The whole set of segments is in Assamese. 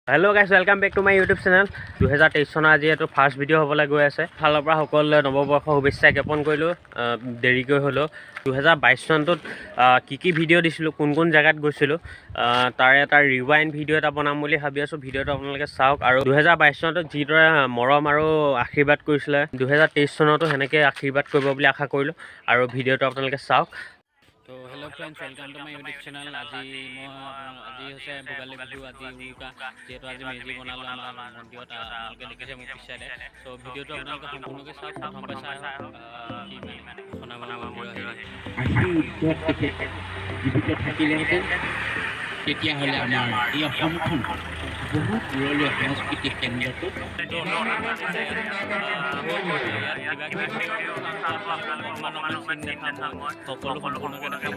Hello guys, welcome back to my YouTube channel. 2023 চনৰ আজি এটো ফাৰ্স্ট ভিডিও হ'বলৈ গৈ আছে। ফালৰ পৰা সকলোৱে নৱবৰ্ষ শুভেচ্ছা জ্ঞাপন কৰিলো। দেৰিকৈ হলো 2022 চনটোত কি ভিডিও দিছিলো, কোন জায়গাত গৈছিলো, তাৰে এটা ৰিৱাইণ্ড ভিডিও এটা বনাম বুলি ভাবি আছো। ভিডিওটো আপোনালোকে চাওক আৰু 2022 চনটোত যিদৰে মৰম আৰু আশীৰ্বাদ কৰিছিলে 2023 চনতো হেনেকে আশীৰ্বাদ কৰিব বুলি আশা কৰিলো আৰু ভিডিওটো আপোনালোকে চাওক। तो hello friends, welcome to my YouTube channel. আজি হৈছে ভোগালী বিহু, আজি উৰুকা, যেহেতু আজি মেজি বনালো আমাৰ মন্দিৰত, আপোনালোকে দেখিছে মোৰ পিছাইতে। চ' ভিডিঅ'টো আপোনালোকে সম্পূৰ্ণকৈ চাওক, প্ৰথম পাই চাই কি মানে সোণামলা মন্দিৰ আহিলে থাকিলেহেঁতেন তেতিয়াহ'লে আমাৰ এই অসমখন বহুত দূৰলৈ সাংস্কৃতিক কেন্দ্ৰটো সকলো সম্পূৰ্ণকৈ দেখাব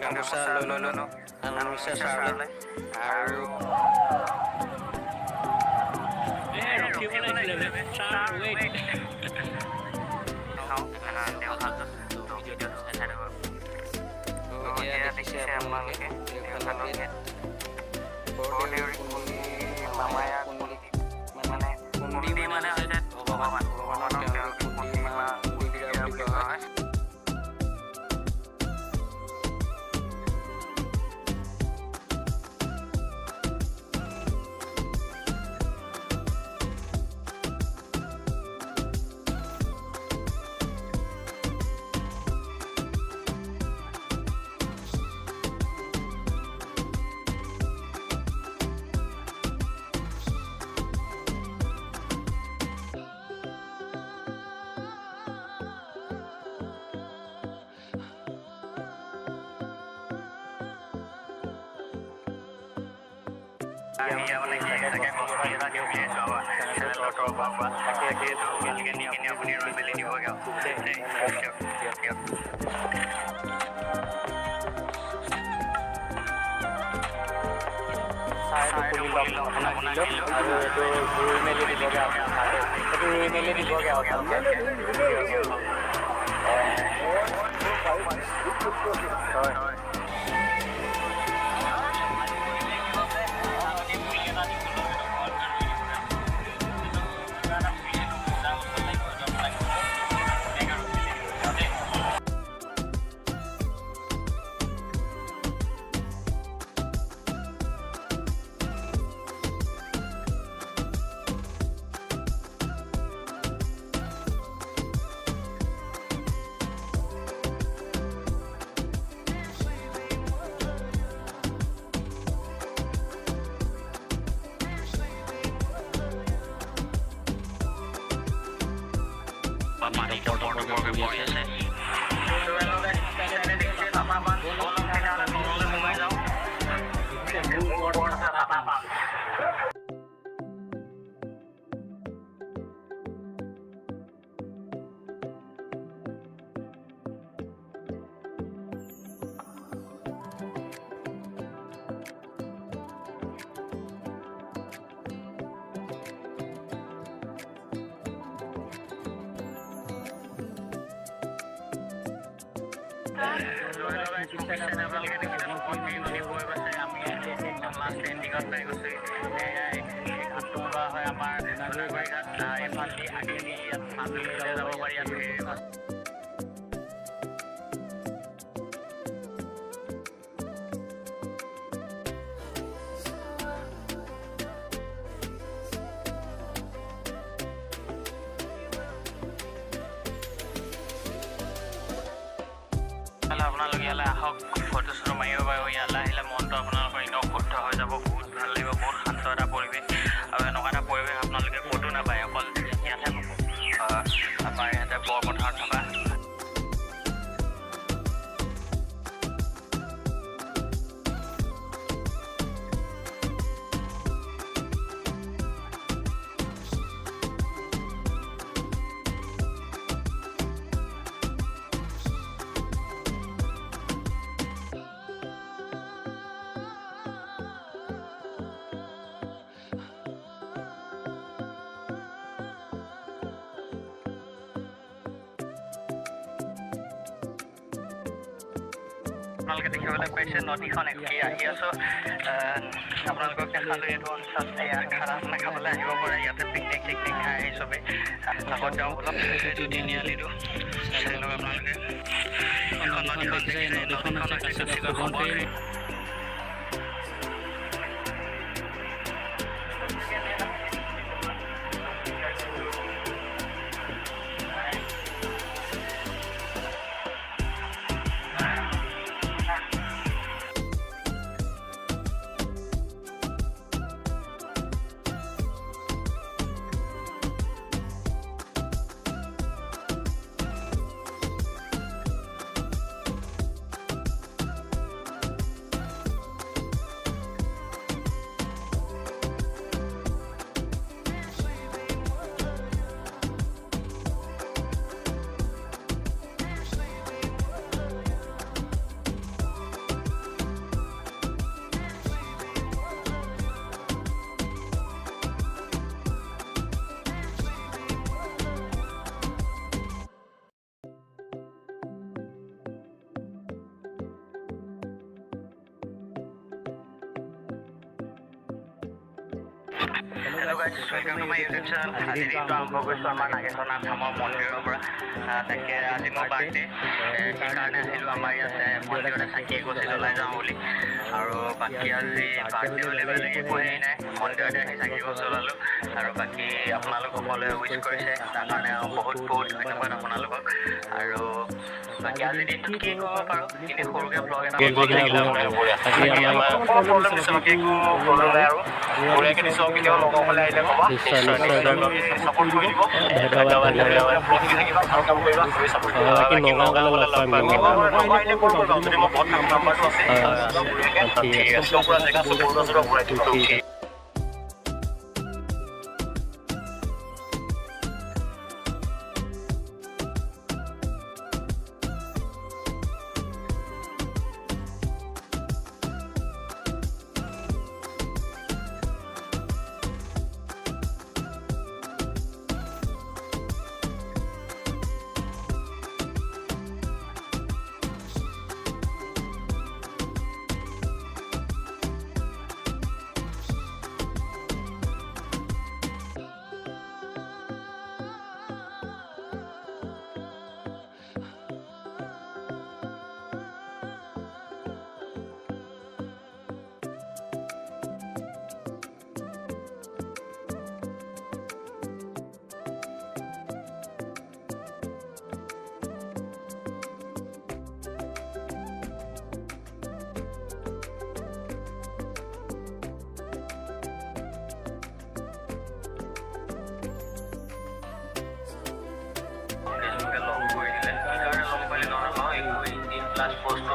গামোচা লৈ ললো আনমিছে চাৰলে আৰু আপোনালোকে ইয়ালৈ আহক, ফটো চটো মাৰিব পাৰিব। ইয়ালৈ আহিলে মনটো আপোনালোকৰ এনেও শুদ্ধ হৈ যাব, বহুত ভাল লাগিব, বহুত শান্ত এটা পৰিৱেশ। আৰু এনেকুৱা এটা পৰিৱেশ আপোনালোকে ক'তো নাপায়, অকল ইয়াতহে পাব। আমাৰ ইয়াতে বৰপথাৰত থকা আপোনালোকে দেখিবলৈ পাইছে নদীখন একেই আহি আছোঁ। আপোনালোকক দেখালোঁ এইটো অঞ্চল, ইয়াত খানা চানা খাবলৈ আহিব পাৰে। ইয়াতে পিকনিক চিকনিক খাই আহি চবেই লগত যাওঁ অলপ। এইটো তিনিআলিটো চাই লওক আপোনালোকে। নদীখন দেখিছে, নদীখন আছে Hello guys, welcome to my YouTube channel. আজি দিনটো আৰম্ভ কৰিছোঁ আমাৰ নাগেশ্বৰনাথ ধামৰ মন্দিৰৰ পৰা। তাকে আজি মোৰ বাৰ্থডে, সেইকাৰণে আহিলোঁ আমাৰ ইয়াতে মন্দিৰতে চাকি গছি জ্বলাই যাওঁ বুলি। আৰু বাকী আজি বাৰ্থডে বুলি একো হেৰি নাই, মন্দিৰতে আহি চাকি গছ জ্বলালোঁ। আৰু বাকী আপোনালোক সকলোৱে উইচ কৰিছে, তাৰ কাৰণে বহুত বহুত ধন্যবাদ আপোনালোকক। আৰু বাকী আজি দিনটোত কি ক'ব পাৰোঁ, এনেই সৰুকৈ ব্লগ এটা আৰু কেতিয়াও লগৰ হ'লে আহিলে ক'বা, চাপোৰ্ট কৰি দিব। ধন্যবাদ। Plus post